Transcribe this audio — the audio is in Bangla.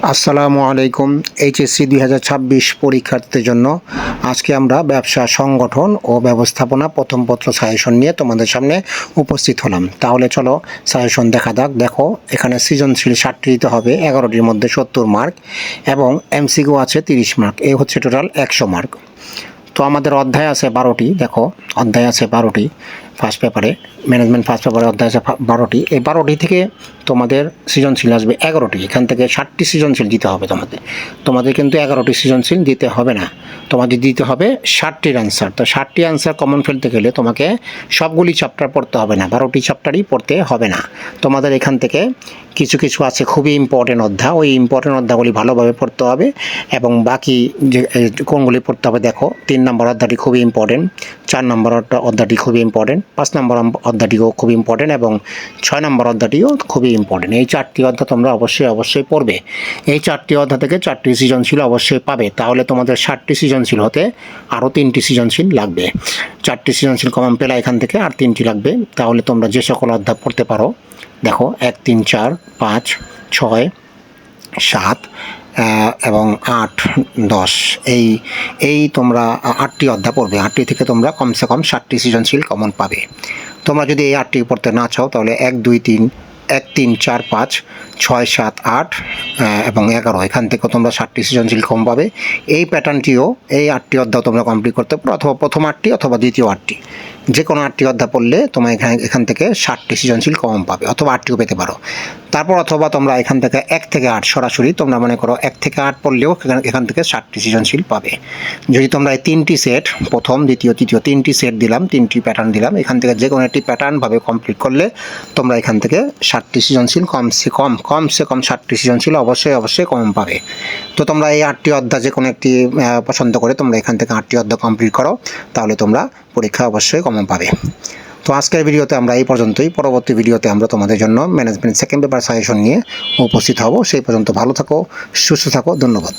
আসসালামু আলাইকুম। এইচএসসি 2026 পরীক্ষার্থীদের জন্য আজকে আমরা ব্যবসা সংগঠন ও ব্যবস্থাপনা প্রথম পত্র সাজেশন নিয়ে তোমাদের সামনে উপস্থিত হলাম। তাহলে চলো সাজেশন দেখা যাক। দেখো, এখানে সৃজনশীল 60টি দিতে হবে, 11টির মধ্যে 70 মার্ক এবং এমসিকিউ আছে 30 মার্ক। এই হচ্ছে টোটাল 100 মার্ক। তো আমাদের অধ্যায় আছে 12টি। দেখো, অধ্যায় আছে 12টি ফার্স্ট পেপারে, ম্যানেজমেন্ট ফার্স্ট পেপারে অধ্যায় আছে 12টি। এই 12টি থেকে তোমাদের সৃজনশীল আসবে 11টি। এখান থেকে 60টি সৃজনশীল দিতে হবে তোমাদের কিন্তু 11টি সৃজনশীল দিতে হবে না, তোমাদের দিতে হবে 60টির অ্যান্সার। তো 60টি অ্যান্সার কমন ফেলতে গেলে তোমাকে সবগুলি চ্যাপ্টার পড়তে হবে না, 12টি চ্যাপ্টারই পড়তে হবে না। তোমাদের এখান থেকে কিছু কিছু আছে খুবই ইম্পর্টেন্ট অধ্যায়, ওই ইম্পর্টেন্ট অধ্যায়গুলি ভালোভাবে পড়তে হবে এবং বাকি যে কোনগুলি পড়তে হবে দেখো, 3 নম্বর অধ্যায়টি খুবই ইম্পর্টেন্ট, 4 নম্বর অধ্যায়টি খুবই ইম্পর্টেন্ট, 5 নম্বর অধ্যায়টিও খুবই ইম্পর্টেন্ট এবং 6 নম্বর অধ্যায়টিও খুবই ইম্পর্টেন্ট। এই 4টি অধ্যায় তোমরা অবশ্যই পড়বে। এই 4টি অধ্যায় থেকে 4টি সৃজনশীল অবশ্যই পাবে। তাহলে তোমাদের 60টি সৃজনশীল হতে আরও 3টি সৃজনশীল লাগবে। 4টি সৃজনশীল কমন পেলে এখান থেকে আর 3টি লাগবে। তাহলে তোমরা যে সকল অধ্যায় পড়তে পারো, দেখো 1, 3, 4, 5, 6, 7 এবং 8, 10, এই তোমরা 8টি অধ্যায় পড়বে। 8টি থেকে তোমরা কমসে কম 60টি সৃজনশীল কমন পাবে। তোমরা যদি এই 8টি পড়তে না চাও তাহলে 1, 2, 3, 4, 5, 6, 7, 8 এবং 11, এখান থেকে তোমরা 60টি সৃজনশীল কম পাবে। এই প্যাটার্নটিও, এই 8টি অধ্যায় তোমরা কমপ্লিট করতে পারো, অথবা প্রথম 8টি অথবা দ্বিতীয় 8টি, যে কোনো 8টি অধ্যায় পড়লে তোমরা এখান থেকে 60টি সৃজনশীল কম পাবে, অথবা 8টিও পেতে পারো। তারপর অথবা তোমরা এখান থেকে 1 থেকে 8 সরাসরি তোমরা মনে করো 1 থেকে 8 পড়লেও এখান থেকে 60টি সৃজনশীল পাবে। যদি তোমরা এই 3টি সেট, প্রথম, দ্বিতীয়, তৃতীয় 3টি সেট দিলাম, 3টি প্যাটার্ন দিলাম, এখান থেকে যে কোনো একটি প্যাটার্নভাবে কমপ্লিট করলে তোমরা এখান থেকে 60টি সৃজনশীল কমসে কম 60টি সৃজনশীল অবশ্যই কম পাবে। তো তোমরা এই 8টি অধ্যায় যে কোনো একটি পছন্দ করে তোমরা এখান থেকে 8টি অধ্যায় কমপ্লিট করো, তাহলে তোমরা পরীক্ষা অবশ্যই কম পাবে। তো আজকের ভিডিওতে আমরা এই পর্যন্তই। পরবর্তী ভিডিওতে আমরা তোমাদের জন্য ম্যানেজমেন্ট সেকেন্ড পেপার সাজেশন নিয়ে উপস্থিত হব। সেই পর্যন্ত ভালো থাকো, সুস্থ থাকো, ধন্যবাদ।